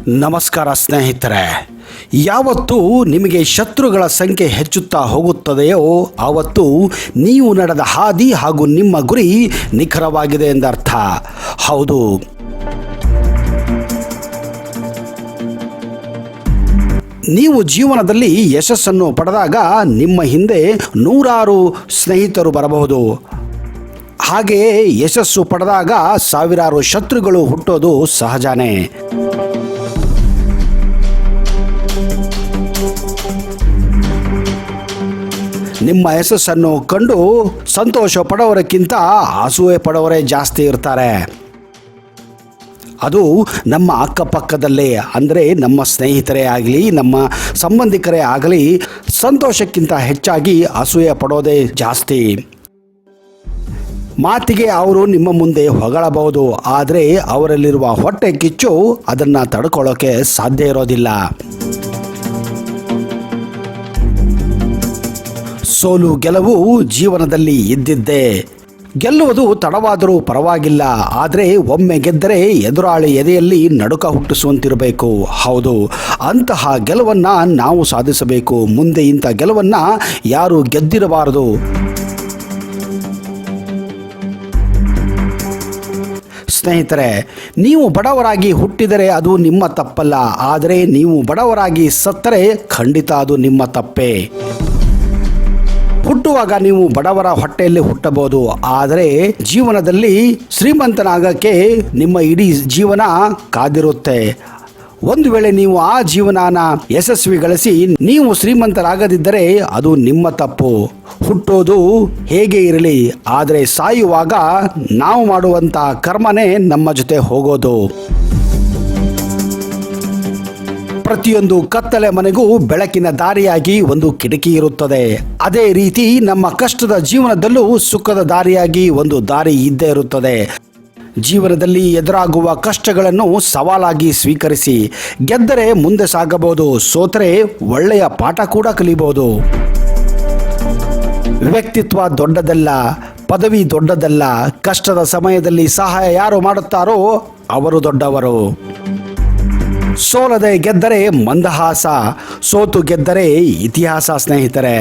ನಮಸ್ಕಾರ ಸ್ನೇಹಿತರೆ. ಯಾವತ್ತು ನಿಮಗೆ ಶತ್ರುಗಳ ಸಂಖ್ಯೆ ಹೆಚ್ಚುತ್ತಾ ಹೋಗುತ್ತದೆಯೋ ಆವತ್ತು ನೀವು ನಡೆದ ಹಾದಿ ಹಾಗೂ ನಿಮ್ಮ ಗುರಿ ನಿಖರವಾಗಿದೆ ಎಂದರ್ಥ. ಹೌದು, ನೀವು ಜೀವನದಲ್ಲಿ ಯಶಸ್ಸನ್ನು ಪಡೆದಾಗ ನಿಮ್ಮ ಹಿಂದೆ ನೂರಾರು ಸ್ನೇಹಿತರು ಬರಬಹುದು. ಹಾಗೆಯೇ ಯಶಸ್ಸು ಪಡೆದಾಗ ಸಾವಿರಾರು ಶತ್ರುಗಳು ಹುಟ್ಟೋದು ಸಹಜನೇ. ನಿಮ್ಮ ಯಶಸ್ಸನ್ನು ಕಂಡು ಸಂತೋಷ ಪಡೋರಕ್ಕಿಂತ ಅಸೂಯೆ ಪಡೋರೇ ಜಾಸ್ತಿ ಇರ್ತಾರೆ. ಅದು ನಮ್ಮ ಅಕ್ಕಪಕ್ಕದಲ್ಲೇ, ಅಂದರೆ ನಮ್ಮ ಸ್ನೇಹಿತರೇ ಆಗಲಿ ನಮ್ಮ ಸಂಬಂಧಿಕರೇ ಆಗಲಿ ಸಂತೋಷಕ್ಕಿಂತ ಹೆಚ್ಚಾಗಿ ಅಸೂಯೆ ಪಡೋದೇ ಜಾಸ್ತಿ. ಮಾತಿಗೆ ಅವರು ನಿಮ್ಮ ಮುಂದೆ ಹೊಗಳಬಹುದು, ಆದರೆ ಅವರಲ್ಲಿರುವ ಹೊಟ್ಟೆ ಕಿಚ್ಚು ಅದನ್ನು ತಡ್ಕೊಳ್ಳೋಕೆ ಸಾಧ್ಯ ಇರೋದಿಲ್ಲ. ಸೋಲು ಗೆಲುವು ಜೀವನದಲ್ಲಿ ಇದ್ದಿದ್ದೇ. ಗೆಲ್ಲುವುದು ತಡವಾದರೂ ಪರವಾಗಿಲ್ಲ, ಆದರೆ ಒಮ್ಮೆ ಗೆದ್ದರೆ ಎದುರಾಳಿ ಎದೆಯಲ್ಲಿ ನಡುಕ ಹುಟ್ಟಿಸುವಂತಿರಬೇಕು. ಹೌದು, ಅಂತಹ ಗೆಲುವನ್ನು ನಾವು ಸಾಧಿಸಬೇಕು. ಮುಂದೆ ಇಂಥ ಗೆಲುವನ್ನು ಯಾರು ಗೆದ್ದಿರಬಾರದು. ಸ್ನೇಹಿತರೆ, ನೀವು ಬಡವರಾಗಿ ಹುಟ್ಟಿದರೆ ಅದು ನಿಮ್ಮ ತಪ್ಪಲ್ಲ, ಆದರೆ ನೀವು ಬಡವರಾಗಿ ಸತ್ತರೆ ಖಂಡಿತ ಅದು ನಿಮ್ಮ ತಪ್ಪೇ. ಹುಟ್ಟುವಾಗ ನೀವು ಬಡವರ ಹೊಟ್ಟೆಯಲ್ಲಿ ಹುಟ್ಟಬಹುದು, ಆದರೆ ಜೀವನದಲ್ಲಿ ಶ್ರೀಮಂತನಾಗಕ್ಕೆ ನಿಮ್ಮ ಇಡೀ ಜೀವನ ಕಾದಿರುತ್ತೆ. ಒಂದು ವೇಳೆ ನೀವು ಆ ಜೀವನನ ಯಶಸ್ವಿಗೊಳಿಸಿ ನೀವು ಶ್ರೀಮಂತರಾಗದಿದ್ದರೆ ಅದು ನಿಮ್ಮ ತಪ್ಪು. ಹುಟ್ಟೋದು ಹೇಗೆ ಇರಲಿ, ಆದರೆ ಸಾಯುವಾಗ ನಾವು ಮಾಡುವಂಥ ಕರ್ಮನೇ ನಮ್ಮ ಜೊತೆ ಹೋಗೋದು. ಪ್ರತಿಯೊಂದು ಕತ್ತಲೆ ಮನೆಗೂ ಬೆಳಕಿನ ದಾರಿಯಾಗಿ ಒಂದು ಕಿಟಕಿ ಇರುತ್ತದೆ. ಅದೇ ರೀತಿ ನಮ್ಮ ಕಷ್ಟದ ಜೀವನದಲ್ಲೂ ಸುಖದ ದಾರಿಯಾಗಿ ಒಂದು ದಾರಿ ಇದ್ದೇ ಇರುತ್ತದೆ. ಜೀವನದಲ್ಲಿ ಎದುರಾಗುವ ಕಷ್ಟಗಳನ್ನು ಸವಾಲಾಗಿ ಸ್ವೀಕರಿಸಿ ಗೆದ್ದರೆ ಮುಂದೆ ಸಾಗಬಹುದು, ಸೋತರೆ ಒಳ್ಳೆಯ ಪಾಠ ಕೂಡ ಕಲಿಬಹುದು. ವ್ಯಕ್ತಿತ್ವ ದೊಡ್ಡದಲ್ಲ, ಪದವಿ ದೊಡ್ಡದಲ್ಲ, ಕಷ್ಟದ ಸಮಯದಲ್ಲಿ ಸಹಾಯ ಯಾರು ಮಾಡುತ್ತಾರೋ ಅವರು ದೊಡ್ಡವರು. ಸೋಲದೆ ಗೆದ್ದರೆ ಮಂದಹಾಸ, ಸೋತು ಗೆದ್ದರೆ ಇತಿಹಾಸ. ಸ್ನೇಹಿತರೆ,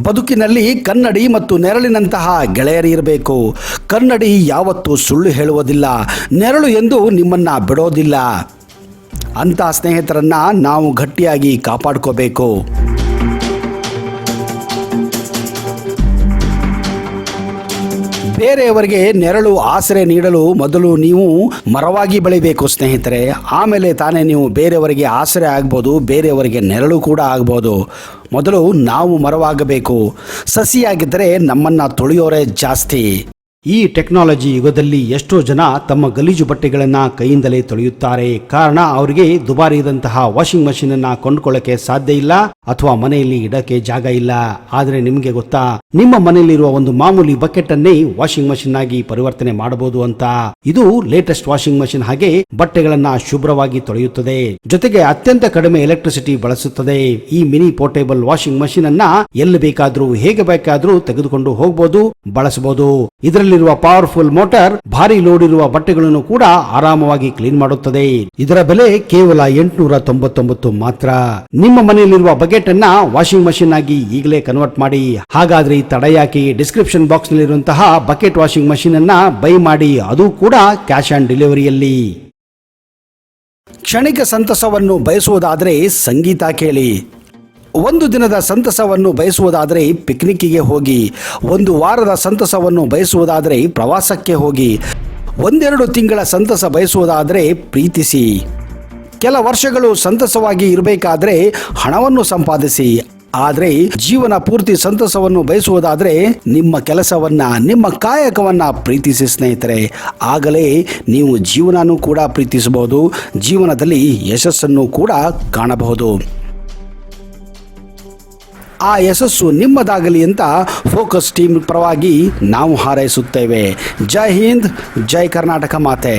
ಬದುಕಿನಲ್ಲಿ ಕನ್ನಡಿ ಮತ್ತು ನೆರಳಿನಂತಹ ಗೆಳೆಯರು ಇರಬೇಕು. ಕನ್ನಡಿ ಯಾವತ್ತೂ ಸುಳ್ಳು ಹೇಳುವುದಿಲ್ಲ, ನೆರಳು ಎಂದು ನಿಮ್ಮನ್ನು ಬಿಡೋದಿಲ್ಲ. ಅಂಥ ಸ್ನೇಹಿತರನ್ನು ನಾವು ಗಟ್ಟಿಯಾಗಿ ಕಾಪಾಡ್ಕೋಬೇಕು. ಬೇರೆಯವರಿಗೆ ನೆರಳು ಆಸರೆ ನೀಡಲು ಮೊದಲು ನೀವು ಮರವಾಗಿ ಬೆಳಿಬೇಕು ಸ್ನೇಹಿತರೆ. ಆಮೇಲೆ ತಾನೇ ನೀವು ಬೇರೆಯವರಿಗೆ ಆಸರೆ ಆಗ್ಬೋದು, ಬೇರೆಯವರಿಗೆ ನೆರಳು ಕೂಡ ಆಗ್ಬೋದು. ಮೊದಲು ನಾವು ಮರವಾಗಬೇಕು. ಸಸಿಯಾಗಿದ್ದರೆ ನಮ್ಮನ್ನು ತೊಳೆಯೋರೇ ಜಾಸ್ತಿ. ಈ ಟೆಕ್ನಾಲಜಿ ಯುಗದಲ್ಲಿ ಎಷ್ಟೋ ಜನ ತಮ್ಮ ಗಲೀಜು ಬಟ್ಟೆಗಳನ್ನು ಕೈಯಿಂದಲೇ ತೊಳೆಯುತ್ತಾರೆ. ಕಾರಣ ಅವರಿಗೆ ದುಬಾರಿ ಇದ್ದಂತಹ ವಾಷಿಂಗ್ ಮಷೀನ್ ಅನ್ನ ಕೊಂಡ್ಕೊಳ್ಳಕ್ಕೆ ಸಾಧ್ಯ ಇಲ್ಲ ಅಥವಾ ಮನೆಯಲ್ಲಿ ಇಡಕ್ಕೆ ಜಾಗ ಇಲ್ಲ. ಆದರೆ ನಿಮಗೆ ಗೊತ್ತಾ, ನಿಮ್ಮ ಮನೆಯಲ್ಲಿರುವ ಒಂದು ಮಾಮೂಲಿ ಬಕೆಟ್ ಅನ್ನೇ ವಾಷಿಂಗ್ ಮಷೀನ್ ಆಗಿ ಪರಿವರ್ತನೆ ಮಾಡಬಹುದು ಅಂತ. ಇದು ಲೇಟೆಸ್ಟ್ ವಾಷಿಂಗ್ ಮಷೀನ್. ಹಾಗೆ ಬಟ್ಟೆಗಳನ್ನ ಶುಭ್ರವಾಗಿ ತೊಳೆಯುತ್ತದೆ, ಜೊತೆಗೆ ಅತ್ಯಂತ ಕಡಿಮೆ ಎಲೆಕ್ಟ್ರಿಸಿಟಿ ಬಳಸುತ್ತದೆ. ಈ ಮಿನಿ ಪೋರ್ಟೇಬಲ್ ವಾಷಿಂಗ್ ಮಷೀನ್ ಅನ್ನ ಎಲ್ಲಿ ಬೇಕಾದ್ರೂ ಹೇಗೆ ಬೇಕಾದ್ರೂ ತೆಗೆದುಕೊಂಡು ಹೋಗಬಹುದು, ಬಳಸಬಹುದು. ಇದರಲ್ಲಿರುವ ಪವರ್ಫುಲ್ ಮೋಟಾರ್ ಭಾರಿ ಲೋಡ್ ಇರುವ ಬಟ್ಟೆಗಳನ್ನು ಕೂಡ ಆರಾಮವಾಗಿ ಕ್ಲೀನ್ ಮಾಡುತ್ತದೆ. ಇದರ ಬೆಲೆ ಕೇವಲ 899 ಮಾತ್ರ. ನಿಮ್ಮ ಮನೆಯಲ್ಲಿರುವ ಬಕೆಟ್ ಅನ್ನ ವಾಷಿಂಗ್ ಮಷೀನ್ ಆಗಿ ಈಗಲೇ ಕನ್ವರ್ಟ್ ಮಾಡಿ. ಹಾಗಾದ್ರೆ ತಡ ಯಾಕೆ? ಡಿಸ್ಕ್ರಿಪ್ಷನ್ ಬಾಕ್ಸ್ ನಲ್ಲಿರುವಂತಹ ಬಕೆಟ್ ವಾಷಿಂಗ್ ಮಷೀನ್ ಅನ್ನ ಬೈ ಮಾಡಿ, ಅದು ಕೂಡ ಕ್ಯಾಶ್ ಆನ್ ಡೆಲಿವರಿಯಲ್ಲಿ. ಕ್ಷಣಿಕ ಸಂತಸವನ್ನು ಬಯಸುವುದಾದರೆ ಸಂಗೀತ ಕೇಳಿ. ಒಂದು ದಿನದ ಸಂತಸವನ್ನು ಬಯಸುವುದಾದರೆ ಪಿಕ್ನಿಕ್ಕಿಗೆ ಹೋಗಿ. ಒಂದು ವಾರದ ಸಂತಸವನ್ನು ಬಯಸುವುದಾದರೆ ಪ್ರವಾಸಕ್ಕೆ ಹೋಗಿ. ಒಂದೆರಡು ತಿಂಗಳ ಸಂತಸ ಬಯಸುವುದಾದರೆ ಪ್ರೀತಿಸಿ. ಕೆಲ ವರ್ಷಗಳು ಸಂತಸವಾಗಿ ಇರಬೇಕಾದ್ರೆ ಹಣವನ್ನು ಸಂಪಾದಿಸಿ. ಆದರೆ ಜೀವನ ಪೂರ್ತಿ ಸಂತಸವನ್ನು ಬಯಸುವುದಾದರೆ ನಿಮ್ಮ ಕೆಲಸವನ್ನ, ನಿಮ್ಮ ಕಾಯಕವನ್ನ ಪ್ರೀತಿಸಿ ಸ್ನೇಹಿತರೆ. ಆಗಲೇ ನೀವು ಜೀವನನೂ ಕೂಡ ಪ್ರೀತಿಸಬಹುದು, ಜೀವನದಲ್ಲಿ ಯಶಸ್ಸನ್ನು ಕೂಡ ಕಾಣಬಹುದು. ಆ ಯಶಸ್ಸು ನಿಮ್ಮದಾಗಲಿ ಅಂತ ಫೋಕಸ್ ಟೀಮ್ ಪರವಾಗಿ ನಾವು ಹಾರೈಸುತ್ತೇವೆ. ಜೈ ಹಿಂದ್, ಜೈ ಕರ್ನಾಟಕ ಮಾತೆ.